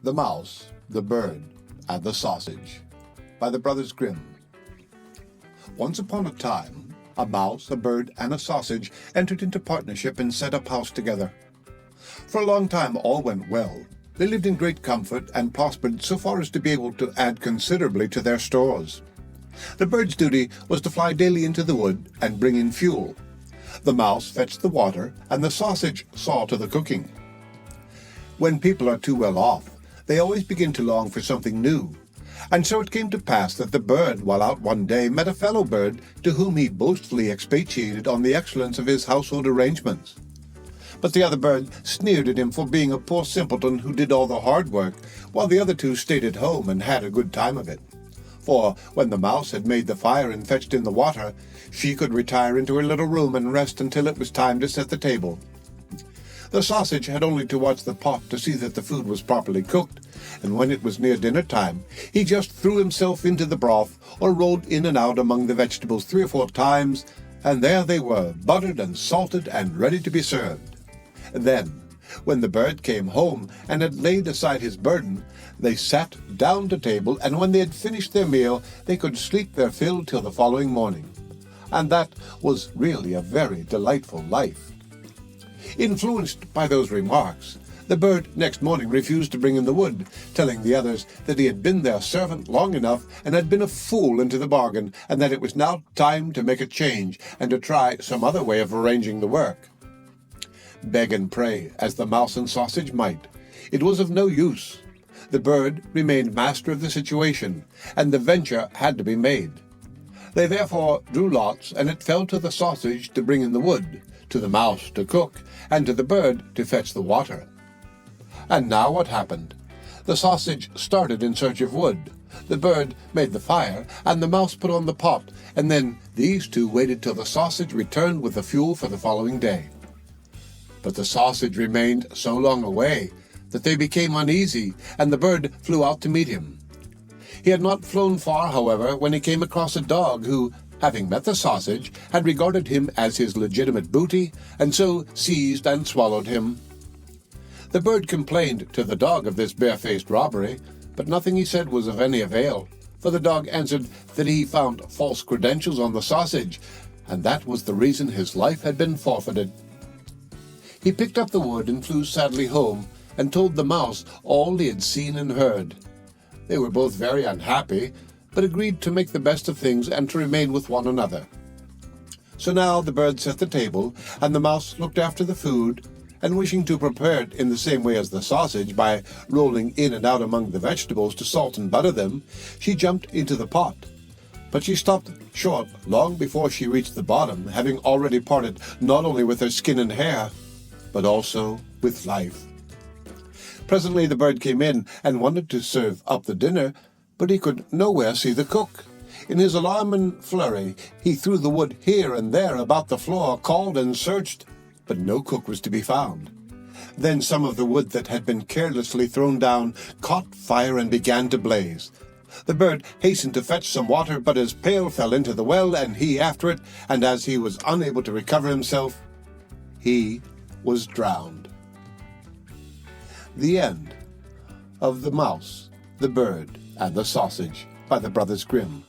The Mouse, the Bird, and the Sausage by the Brothers Grimm. Once upon a time, a mouse, a bird, and a sausage entered into partnership and set up house together. For a long time all went well. They lived in great comfort and prospered so far as to be able to add considerably to their stores. The bird's duty was to fly daily into the wood and bring in fuel. The mouse fetched the water, and the sausage saw to the cooking. When people are too well off, they always begin to long for something new. And so it came to pass that the bird, while out one day, met a fellow bird to whom he boastfully expatiated on the excellence of his household arrangements. But the other bird sneered at him for being a poor simpleton who did all the hard work, while the other two stayed at home and had a good time of it. For when the mouse had made the fire and fetched in the water, she could retire into her little room and rest until it was time to set the table. The sausage had only to watch the pot to see that the food was properly cooked, and when it was near dinner time, he just threw himself into the broth or rolled in and out among the vegetables 3 or 4 times, and there they were, buttered and salted and ready to be served. Then, when the bird came home and had laid aside his burden, they sat down to table, and when they had finished their meal, they could sleep their fill till the following morning. And that was really a very delightful life. Influenced by those remarks, the bird next morning refused to bring in the wood, telling the others that he had been their servant long enough and had been a fool into the bargain, and that it was now time to make a change and to try some other way of arranging the work. Beg and pray, as the mouse and sausage might, it was of no use. The bird remained master of the situation, and the venture had to be made. They therefore drew lots, and it fell to the sausage to bring in the wood, to the mouse to cook, and to the bird to fetch the water. And now what happened? The sausage started in search of wood, the bird made the fire, and the mouse put on the pot, and then these two waited till the sausage returned with the fuel for the following day. But the sausage remained so long away that they became uneasy, and the bird flew out to meet him. He had not flown far, however, when he came across a dog who, having met the sausage, had regarded him as his legitimate booty, and so seized and swallowed him. The bird complained to the dog of this barefaced robbery, but nothing he said was of any avail, for the dog answered that he found false credentials on the sausage, and that was the reason his life had been forfeited. He picked up the wood and flew sadly home, and told the mouse all he had seen and heard. They were both very unhappy, but agreed to make the best of things and to remain with one another. So now the bird set the table, and the mouse looked after the food, and wishing to prepare it in the same way as the sausage, by rolling in and out among the vegetables to salt and butter them, she jumped into the pot. But she stopped short long before she reached the bottom, having already parted not only with her skin and hair, but also with life. Presently the bird came in and wanted to serve up the dinner, but he could nowhere see the cook. In his alarm and flurry, he threw the wood here and there about the floor, called and searched, but no cook was to be found. Then some of the wood that had been carelessly thrown down caught fire and began to blaze. The bird hastened to fetch some water, but his pail fell into the well, and he after it, and as he was unable to recover himself, he was drowned. The end of The Mouse, the Bird, and the Sausage by the Brothers Grimm.